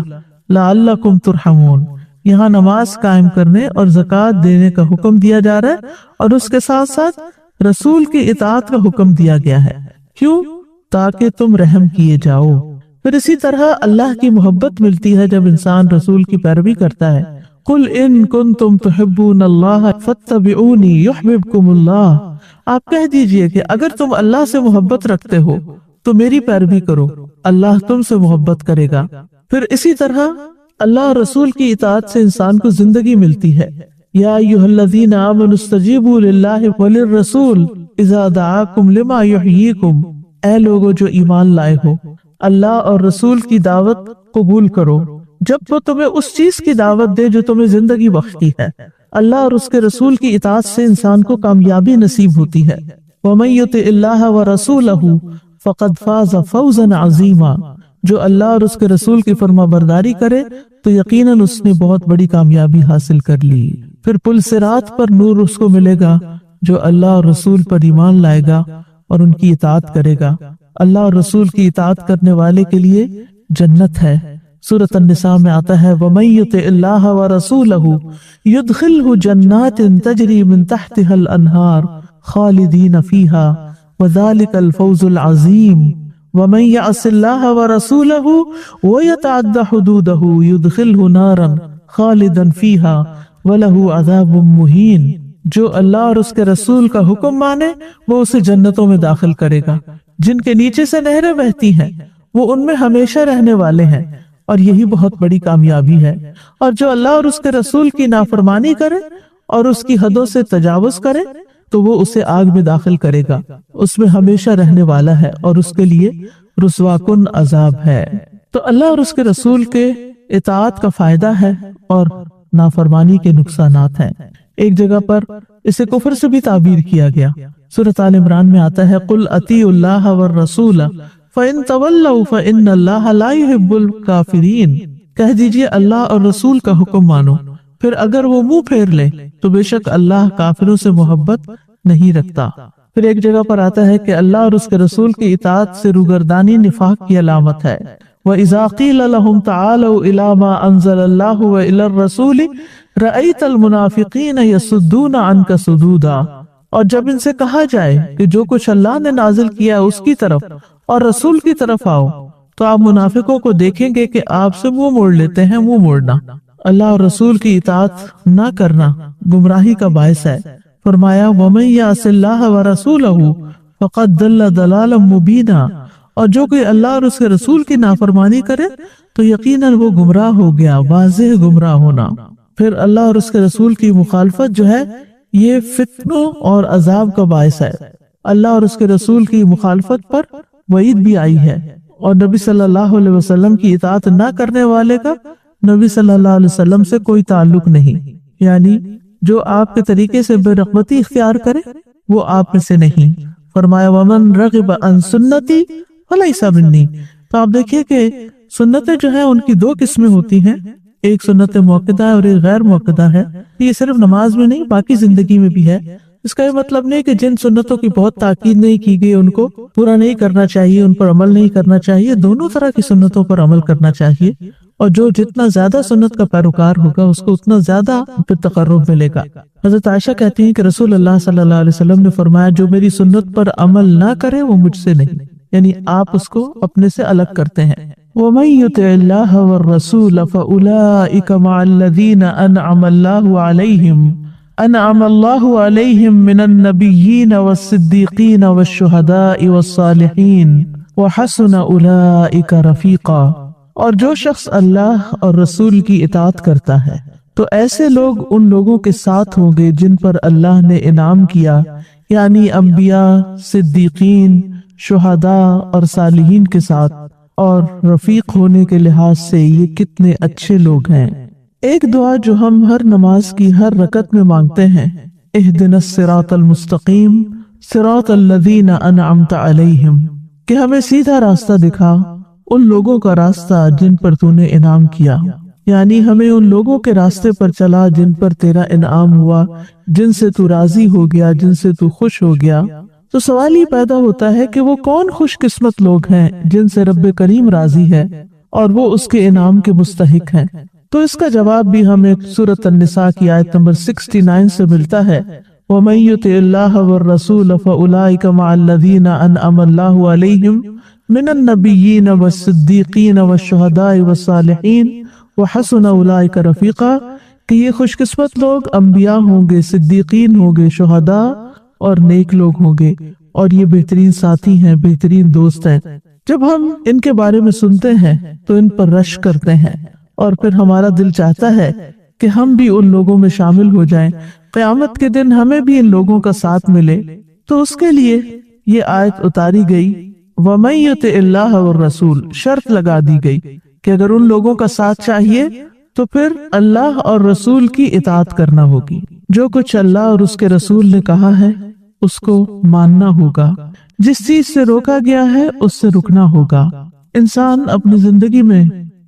S1: لَعَلَّكُمْ تُرْحَمُونَ، یہاں نماز قائم کرنے اور زکوٰۃ دینے کا حکم دیا جا رہا ہے، اور اس کے ساتھ ساتھ رسول کی اطاعت کا حکم دیا گیا ہے۔ کیوں؟ تاکہ تم رحم کیے جاؤ۔ پھر اسی طرح اللہ کی محبت ملتی ہے جب انسان رسول کی پیروی کرتا ہے۔ قُلْ إِن كُنتُمْ تُحِبُّونَ اللَّهَ فَاتَّبِعُونِي يُحْبِبْكُمُ اللَّهُ، آپ کہہ دیجئے کہ اگر تم اللہ سے محبت رکھتے ہو تو میری پیروی کرو، اللہ تم سے محبت کرے گا۔ پھر اسی طرح اللہ اور رسول کی اطاعت سے انسان کو زندگی ملتی ہے۔ یا ایھا الذین آمنوا استجیبوا للہ وللرسول اذا دعاکم لما یحییکم، اے لوگو جو ایمان لائے ہو، اللہ اور رسول کی دعوت قبول کرو جب وہ تمہیں اس چیز کی دعوت دے جو تمہیں زندگی بخشتی ہے۔ اللہ اور اس کے رسول کی اطاعت سے انسان کو کامیابی نصیب ہوتی ہے۔ وَمَن يُطِعِ اللَّهَ وَرَسُولَهُ فَقَدْ فَازَ فَوْزًا عَظِيمًا، جو اللہ اور اس کے رسول کی فرما برداری کرے تو یقیناً اس نے بہت بڑی کامیابی حاصل کر لی۔ پھر پل صراط پر نور اس کو ملے گا جو اللہ اور رسول پر ایمان لائے گا اور ان کی اطاعت کرے گا۔ اللہ اور رسول کی اطاعت کرنے والے کے لیے جنت ہے۔ سورۃ النساء میں آتا ہے وَمَن يُطِعِ اللَّهَ وَرَسُولَهُ يُدْخِلْهُ جَنَّاتٍ تَجْرِي مِن تَحْتِهَا الْأَنْهَارُ خَالِدِينَ فِيهَا وَذَلِكَ الْفَوْزُ الْعَظِيمُ وَمَن يَعْصِ اللَّهَ وَرَسُولَهُ وَيَتَعَدَّ حُدُودَهُ يُدْخِلْهُ نَارًا خَالِدًا فِيهَا وَلَهُ عَذَابٌ مُهِينٌ، جو اللہ اور اس کے رسول کا حکم مانے وہ اسے جنتوں میں داخل کرے گا جن کے نیچے سے نہریں بہتی ہیں، وہ ان میں ہمیشہ رہنے والے ہیں، اور یہی بہت بڑی کامیابی ہے۔ اور جو اللہ اور اس کے رسول کی نافرمانی کرے اور اس کی حدوں سے تجاوز کرے تو وہ اسے آگ میں داخل کرے گا، اس میں ہمیشہ رہنے والا ہے اور اس کے لیے رسوا کن عذاب ہے۔ تو اللہ اور اس کے رسول کے اطاعت کا فائدہ ہے اور نافرمانی کے نقصانات ہیں۔ ایک جگہ پر اسے کفر سے بھی تعبیر کیا گیا۔ سورۃ آل عمران میں آتا ہے قُلْ أَطِیعُوا اللَّهَ وَالرَّسُولَ فَإِن تَوَلَّوْا فَإِنَّ اللَّهَ لَا يُحِبُّ الْكَافِرِينَ، کہہ دیجئے اللہ اور رسول کا حکم مانو، پھر اگر وہ منہ پھیر لے تو بے شک اللہ کافروں سے محبت نہیں رکھتا۔ پھر ایک جگہ پر آتا ہے کہ اللہ اور اس کے رسول کی اطاعت سے روگردانی نفاق کی علامت ہے۔ وَإِذَا قِيلَ لَهُمْ تَعَالَوْا إِلَى مَا أَنزَلَ اللَّهُ وَإِلَى الرَّسُولِ رَأَيْتَ الْمُنَافِقِينَ يَصُدُّونَ عَنْكَ صُدُودًا، اور جب ان سے کہا جائے کہ جو کچھ اللہ نے نازل کیا اس کی طرف اور رسول کی طرف آؤ تو آپ منافقوں کو دیکھیں گے کہ آپ سے منہ موڑ لیتے ہیں۔ منہ موڑنا، اللہ اور رسول کی اطاعت نہ کرنا گمراہی کا باعث ہے۔ فرمایا وَمَن يَعْصِ اللَّهَ وَرَسُولَهُ فَقَدْ ضَلَّ ضَلَالًا مُبِينًا، اور جو کوئی اللہ اور اس کے رسول کی نافرمانی کرے تو یقیناً وہ گمراہ ہو گیا، واضح گمراہ ہونا۔ پھر اللہ اور اس کے رسول کی مخالفت جو ہے یہ فتنوں اور عذاب کا باعث ہے۔ اللہ اور اس کے رسول کی مخالفت پر وعید بھی آئی ہے، اور نبی صلی اللہ علیہ وسلم کی اطاعت نہ کرنے والے کا نبی صلی اللہ علیہ وسلم سے کوئی تعلق نہیں، یعنی جو آپ کے طریقے سے بے رغبتی اختیار کرے وہ آپ میں سے نہیں۔ فرمایا وَمَن رَغِبَ عَن سُنَّتِي فَلَيْسَ مِنِّي، تو آپ دیکھیے کہ سنتیں جو ہیں ان کی دو قسمیں ہوتی ہیں، ایک سنت موقدہ ہے اور ایک غیر موقدہ ہے۔ یہ صرف نماز میں نہیں باقی زندگی میں بھی ہے۔ اس کا یہ مطلب نہیں کہ جن سنتوں کی بہت تاکید نہیں کی گئی ان کو پورا نہیں کرنا چاہیے، ان پر عمل نہیں کرنا چاہیے، دونوں طرح کی سنتوں پر عمل کرنا چاہیے، اور جو جتنا زیادہ سنت کا پیروکار ہوگا اس کو اتنا زیادہ پھر تقرب ملے گا۔ حضرت عائشہ کہتی ہیں کہ رسول اللہ صلی اللہ علیہ وسلم نے فرمایا جو میری سنت پر عمل نہ کرے وہ مجھ سے نہیں، یعنی آپ اس کو اپنے سے الگ کرتے ہیں۔ وَمَن يُطِعِ اللَّهَ وَالرَّسُولَ فَأُولَٰئِكَ مَعَ الَّذِينَ أَنْعَمَ اللَّهُ عَلَيْهِمْ مِنَ النَّبِيِّينَ وَالصِّدِّيقِينَ وَالشُّهَدَاءِ وَالصَّالِحِينَ وَحَسُنَ أُولَٰئِكَ رَفِيقًا۔ اور جو شخص اللہ اور رسول کی اطاعت کرتا ہے تو ایسے لوگ ان لوگوں کے ساتھ ہوں گے جن پر اللہ نے انعام کیا، یعنی انبیاء، صدیقین، شہداء اور صالحین کے ساتھ، اور رفیق ہونے کے لحاظ سے یہ کتنے اچھے لوگ ہیں۔ ایک دعا جو ہم ہر نماز کی ہر رکعت میں مانگتے ہیں، اہدنا الصراط المستقیم صراط الذین انعمت علیہم، کہ ہمیں سیدھا راستہ دکھا، ان لوگوں کا راستہ جن پر تو نے انعام کیا، یعنی ہمیں ان لوگوں کے راستے پر چلا جن پر تیرا انعام ہوا، جن سے تو راضی ہو گیا، جن سے تو خوش ہو گیا۔ تو سوال یہ پیدا ہوتا ہے کہ وہ کون خوش قسمت لوگ ہیں جن سے رب کریم راضی ہے اور وہ اس کے انعام کے مستحق ہیں؟ تو اس کا جواب بھی ہمیں سورۃ النساء کی آیت نمبر 69 سے ملتا ہے، وَمَن يُطِعِ اللَّهَ وَالرَّسُولَ فَأُولَٰئِكَ مَعَ الَّذِينَ أَنْعَمَ اللَّهُ عَلَيْهِمْ مِنَ النَّبِيِّينَ وَالصِّدِّيقِينَ وَالشُّهَدَاءِ وَالصَّالِحِينَ وَحَسُنَ أُولَٰئِكَ رَفِيقًا، کہ یہ خوش قسمت لوگ انبیاء ہوں گے، صدیقین ہوں گے، شہداء اور نیک لوگ ہوں گے، اور یہ بہترین ساتھی ہیں، بہترین دوست ہیں۔ جب ہم ان کے بارے میں سنتے ہیں تو ان پر رشک کرتے ہیں، اور پھر ہمارا دل چاہتا ہے کہ ہم بھی ان لوگوں میں شامل ہو جائیں، قیامت کے دن ہمیں بھی ان لوگوں کا ساتھ ملے۔ تو اس کے لیے یہ آیت اتاری گئی، وَمَن يُطِعِ اللَّهَ وَالرَّسُولَ، شرط لگا دی گئی کہ اگر ان لوگوں کا ساتھ چاہیے تو پھر اللہ اور رسول کی اطاعت کرنا ہوگی۔ جو کچھ اللہ اور اس کے رسول نے کہا ہے اس کو ماننا ہوگا، جس چیز سے روکا گیا ہے اس سے رکنا ہوگا۔ انسان اپنی زندگی میں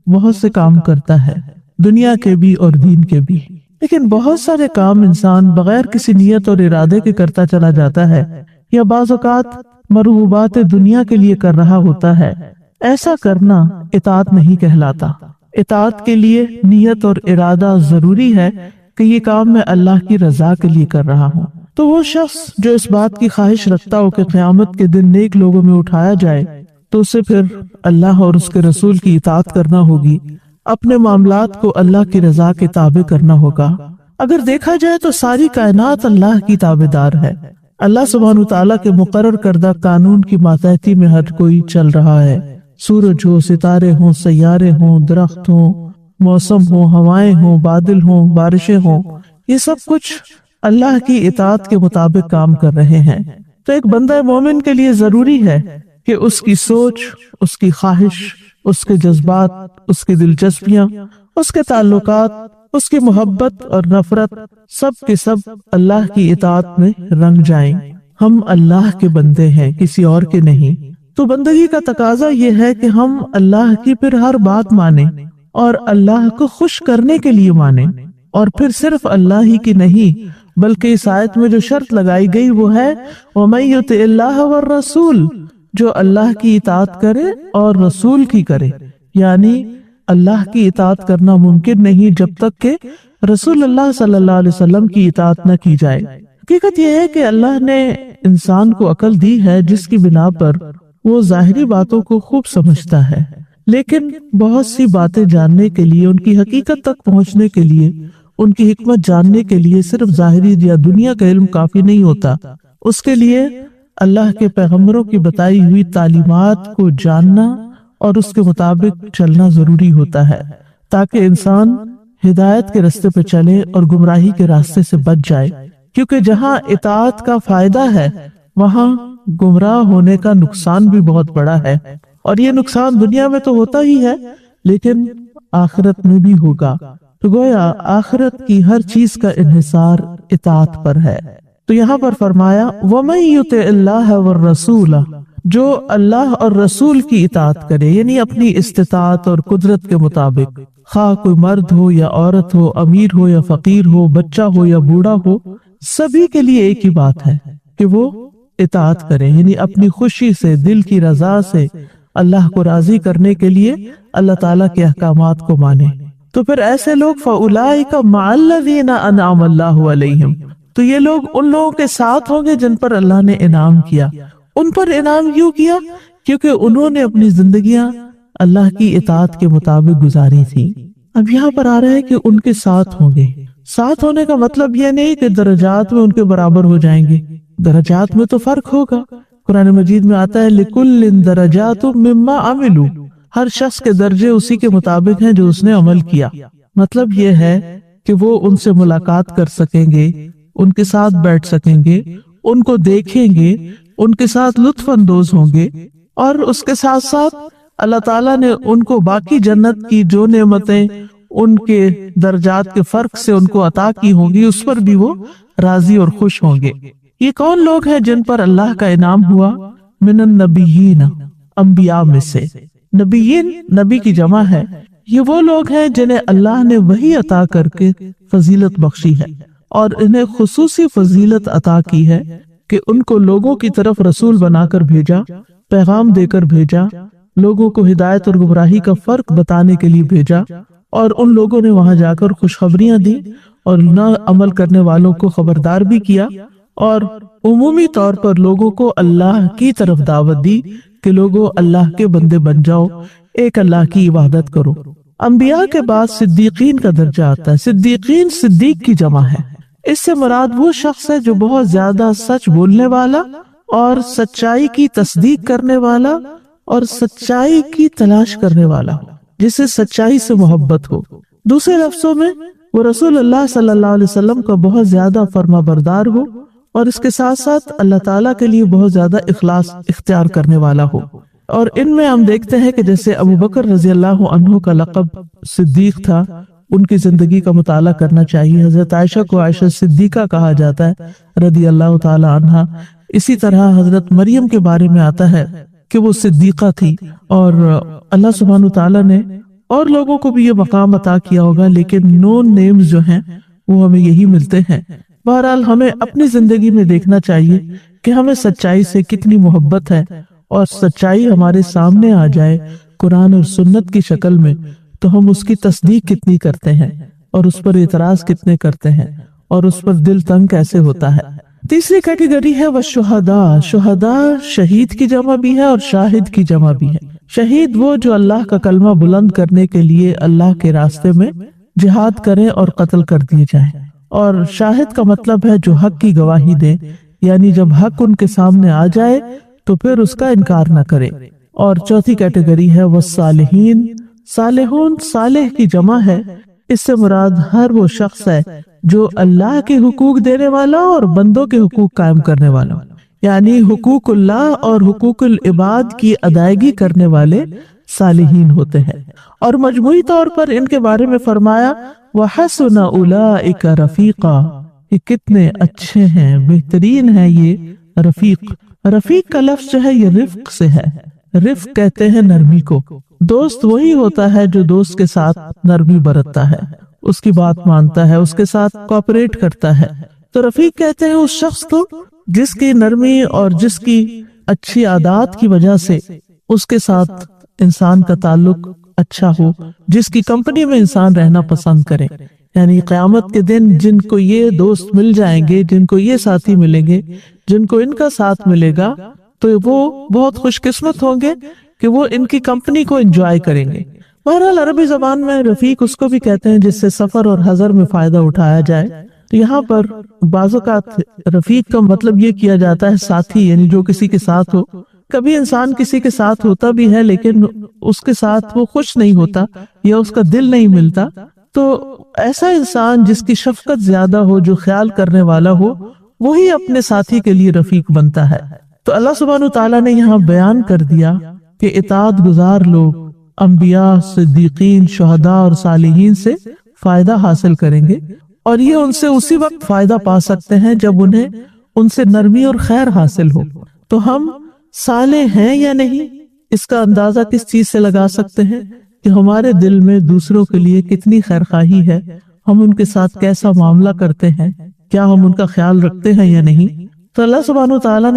S1: بہت سے کام کرتا ہے، دنیا کے بھی اور دین کے بھی، لیکن بہت سارے کام انسان بغیر کسی نیت اور ارادے کے کرتا چلا جاتا ہے، یا بعض اوقات مرغوبات دنیا کے لیے کر رہا ہوتا ہے۔ ایسا کرنا اطاعت نہیں کہلاتا۔ اطاعت کے لیے نیت اور ارادہ ضروری ہے کہ یہ کام میں اللہ کی رضا کے لیے کر رہا ہوں۔ تو وہ شخص جو اس بات کی خواہش رکھتا ہو کہ قیامت کے دن نیک لوگوں میں اٹھایا جائے، تو اسے پھر اللہ اور اس کے رسول کی اطاعت کرنا ہوگی، اپنے معاملات کو اللہ کی رضا کے تابع کرنا ہوگا۔ اگر دیکھا جائے تو ساری کائنات اللہ کی تابعدار ہے۔ اللہ سبحانہ وتعالیٰ کے مقرر کردہ قانون کی ماتحتی میں ہر کوئی چل رہا ہے۔ سورج ہو، ستارے ہوں، سیارے ہوں، درخت ہوں، موسم ہوں، ہوائیں ہوں، بادل ہوں، بارشیں ہوں، یہ سب کچھ اللہ کی اطاعت کے مطابق کام کر رہے ہیں۔ تو ایک بندہ مومن کے لیے ضروری ہے کہ اس کی سوچ، اس کی خواہش، اس کے جذبات، اس کی دلچسپیاں، اس کے تعلقات، اس کی محبت اور نفرت، سب کے سب اللہ کی اطاعت میں رنگ جائیں۔ ہم اللہ کے بندے ہیں، کسی اور کے نہیں۔ تو بندگی کا تقاضا یہ ہے کہ ہم اللہ کی پھر ہر بات مانیں اور اللہ کو خوش کرنے کے لیے مانیں، اور پھر صرف اللہ ہی کی نہیں بلکہ اس آیت میں جو شرط لگائی گئی وہ ہے وَمَن يُطِعِ اللَّهَ وَالرَّسُولَ، جو اللہ کی اطاعت کرے اور رسول کی کرے، یعنی اللہ کی اطاعت کرنا ممکن نہیں جب تک کہ رسول اللہ صلی اللہ علیہ وسلم کی اطاعت نہ کی جائے۔ حقیقت یہ ہے کہ اللہ نے انسان کو عقل دی ہے جس کی بنا پر وہ ظاہری باتوں کو خوب سمجھتا ہے، لیکن بہت سی باتیں جاننے کے لیے، ان کی حقیقت تک پہنچنے کے لیے، ان کی حکمت جاننے کے لیے صرف ظاہری یا دنیا کا علم کافی نہیں ہوتا۔ اس کے لیے اللہ کے پیغمبروں کی بتائی ہوئی تعلیمات کو جاننا اور اس کے مطابق چلنا ضروری ہوتا ہے، تاکہ انسان ہدایت کے راستے پہ چلے اور گمراہی کے راستے سے بچ جائے، کیونکہ جہاں اطاعت کا فائدہ ہے وہاں گمراہ ہونے کا نقصان بھی بہت بڑا ہے، اور یہ نقصان دنیا میں تو ہوتا ہی ہے لیکن آخرت میں بھی ہوگا۔ تو گویا آخرت کی ہر چیز کا انحصار اطاعت پر ہے۔ تو یہاں پر فرمایا وَمَن يُطِعِ اللَّهَ وَالرَّسُولَ، جو اللہ اور رسول کی اطاعت کرے، یعنی اپنی استطاعت اور قدرت کے مطابق، خواہ کوئی مرد ہو یا عورت ہو، امیر ہو یا فقیر ہو، بچہ ہو یا بوڑھا ہو، سبھی کے لیے ایک ہی بات ہے کہ وہ اطاعت کریں، یعنی اپنی خوشی سے، دل کی رضا سے اللہ کو راضی کرنے کے لیے اللہ تعالیٰ کے احکامات کو مانیں۔ تو پھر ایسے لوگ فَأُولَئِكَ مَعَ الَّذِينَ أَنْعَمَ اللَّهُ عَلَيْهِمْ، تو یہ لوگ ان لوگوں کے ساتھ ہوں گے جن پر اللہ نے انعام کیا۔ ان پر انعام کیوں کیا؟ کیونکہ انہوں نے اپنی زندگیاں اللہ کی اطاعت کے مطابق گزاری تھی۔ اب یہاں پر آ رہا ہے کہ ان کے ساتھ ہوں گے۔ ساتھ ہونے کا مطلب یہ نہیں کہ درجات میں ان کے برابر ہو جائیں گے، درجات میں تو فرق ہوگا۔ قرآن مجید میں آتا ہے لِكُلٍّ دَرَجَاتٌ مِّمَّا عَمِلُوا، ہر شخص کے درجے اسی کے مطابق ہیں جو اس نے عمل کیا۔ مطلب یہ ہے کہ وہ ان سے ملاقات کر سکیں گے، ان کے ساتھ بیٹھ سکیں گے، ان کو دیکھیں گے، ان کے ساتھ لطف اندوز ہوں گے، اور اس کے ساتھ ساتھ اللہ تعالیٰ نے ان کو باقی جنت کی جو نعمتیں ان کے درجات کے فرق سے ان کو عطا کی ہوں گی اس پر بھی وہ راضی اور خوش ہوں گے۔ یہ کون لوگ ہیں جن پر اللہ کا انعام ہوا؟ من النبیین، انبیاء میں سے۔ نبیین نبی کی جمع ہے۔ یہ وہ لوگ ہیں جنہیں اللہ نے وحی عطا کر کے فضیلت بخشی ہے، اور انہیں خصوصی فضیلت عطا کی ہے کہ ان کو لوگوں کی طرف رسول بنا کر بھیجا، پیغام دے کر بھیجا، لوگوں کو ہدایت اور گمراہی کا فرق بتانے کے لیے بھیجا، اور ان لوگوں نے وہاں جا کر خوشخبریاں دی اور نہ عمل کرنے والوں کو خبردار بھی کیا، اور عمومی طور پر لوگوں کو اللہ کی طرف دعوت دی کہ لوگوں اللہ کے بندے بن جاؤ، ایک اللہ کی عبادت کرو۔ انبیاء کے بعد صدیقین کا درجہ آتا ہے۔ صدیقین صدیق کی جمع ہے۔ اس سے مراد وہ شخص ہے جو بہت زیادہ سچ بولنے والا اور سچائی کی تصدیق کرنے والا اور سچائی کی تلاش کرنے والا ہو، جسے سچائی سے محبت ہو۔ دوسرے لفظوں میں وہ رسول اللہ صلی اللہ علیہ وسلم کا بہت زیادہ فرما بردار ہو، اور اس کے ساتھ ساتھ اللہ تعالیٰ کے لیے بہت زیادہ اخلاص اختیار کرنے والا ہو۔ اور ان میں ہم دیکھتے ہیں کہ جیسے ابو بکر رضی اللہ عنہ کا لقب صدیق تھا، ان کی زندگی کا مطالعہ کرنا چاہیے۔ حضرت عائشہ کو عائشہ صدیقہ کہا جاتا ہے رضی اللہ تعالی عنہا۔ اسی طرح حضرت مریم کے بارے میں آتا ہے کہ وہ صدیقہ تھی، اور اللہ سبحانہ تعالیٰ نے اور لوگوں کو بھی یہ مقام عطا کیا ہوگا، لیکن نون نیمز جو ہیں وہ ہمیں یہی ملتے ہیں۔ بہرحال ہمیں اپنی زندگی میں دیکھنا چاہیے کہ ہمیں سچائی سے کتنی محبت ہے، اور سچائی ہمارے سامنے آ جائے قرآن اور سنت کی شکل میں تو ہم اس کی تصدیق کتنی کرتے ہیں، اور اس پر اعتراض کتنے کرتے ہیں، اور اس پر دل تنگ کیسے ہوتا ہے۔ تیسری کیٹیگری ہے والشہداء۔ شہداء شہید کی جمع بھی ہے اور شاہد کی جمع بھی ہے۔ شہید وہ جو اللہ کا کلمہ بلند کرنے کے لیے اللہ کے راستے میں جہاد کریں اور قتل کر دیے جائیں، اور شاہد کا مطلب ہے جو حق کی گواہی دے، یعنی جب حق ان کے سامنے آ جائے تو پھر اس کا انکار نہ کرے۔ اور چوتھی کیٹیگری ہے والصالحین۔ صالحون صالح کی جمع ہے۔ اس سے مراد ہر وہ شخص ہے جو اللہ کے حقوق دینے والا اور بندوں کے حقوق قائم کرنے والا، یعنی حقوق اللہ اور حقوق العباد کی ادائیگی کرنے والے صالحین ہوتے ہیں۔ اور مجموعی طور پر ان کے بارے میں فرمایا وَحَسُنَ أُولَئِكَ رَفِيقًا، یہ کتنے اچھے ہیں، بہترین ہیں یہ رفیق۔ رفیق کا لفظ جو ہے یہ رفق سے ہے۔ رفق کہتے ہیں نرمی کو۔ دوست وہی ہوتا ہے جو دوست کے ساتھ نرمی برتتا ہے، اس کی بات مانتا ہے، اس کے ساتھ کوآپریٹ کرتا ہے۔ تو رفیق کہتے ہیں اس شخص کو جس کی نرمی اور جس کی اچھی عادات کی وجہ سے اس کے ساتھ انسان کا تعلق اچھا ہو، جس کی کمپنی میں انسان رہنا پسند کرے۔ یعنی قیامت کے دن جن کو یہ دوست مل جائیں گے، جن کو یہ ساتھی ملیں گے، جن کو ان کا ساتھ ملے گا، تو وہ بہت خوش قسمت ہوں گے کہ وہ ان کی کمپنی کو انجوائے کریں گے۔ بہرحال عربی زبان میں رفیق اس کو بھی کہتے ہیں جس سے سفر اور حضر میں فائدہ اٹھایا جائے۔ تو یہاں پر بعض اوقات رفیق کا مطلب یہ کیا جاتا ہے ساتھی، یعنی جو کسی کے ساتھ ہو۔ کبھی انسان کسی کے ساتھ ہوتا بھی ہے لیکن اس کے ساتھ وہ خوش نہیں ہوتا یا اس کا دل نہیں ملتا، تو ایسا انسان جس کی شفقت زیادہ ہو، جو خیال کرنے والا ہو، وہی اپنے ساتھی کے لیے رفیق بنتا ہے۔ تو اللہ سبحانہ تعالیٰ نے یہاں بیان کر دیا کہ اطاعت گزار لوگ انبیاء، صدیقین، شہداء اور صالحین سے فائدہ حاصل کریں گے، اور یہ ان سے اسی وقت فائدہ پا سکتے ہیں جب انہیں ان سے نرمی اور خیر حاصل ہو۔ تو ہم صالح ہیں یا نہیں، اس کا اندازہ کس چیز سے لگا سکتے ہیں؟ کہ ہمارے دل میں دوسروں کے لیے کتنی خیرخواہی ہے، ہم ان کے ساتھ کیسا معاملہ کرتے ہیں، کیا ہم ان کا خیال رکھتے ہیں یا نہیں۔ تو اللہ سبحانہ و تعالیٰ نے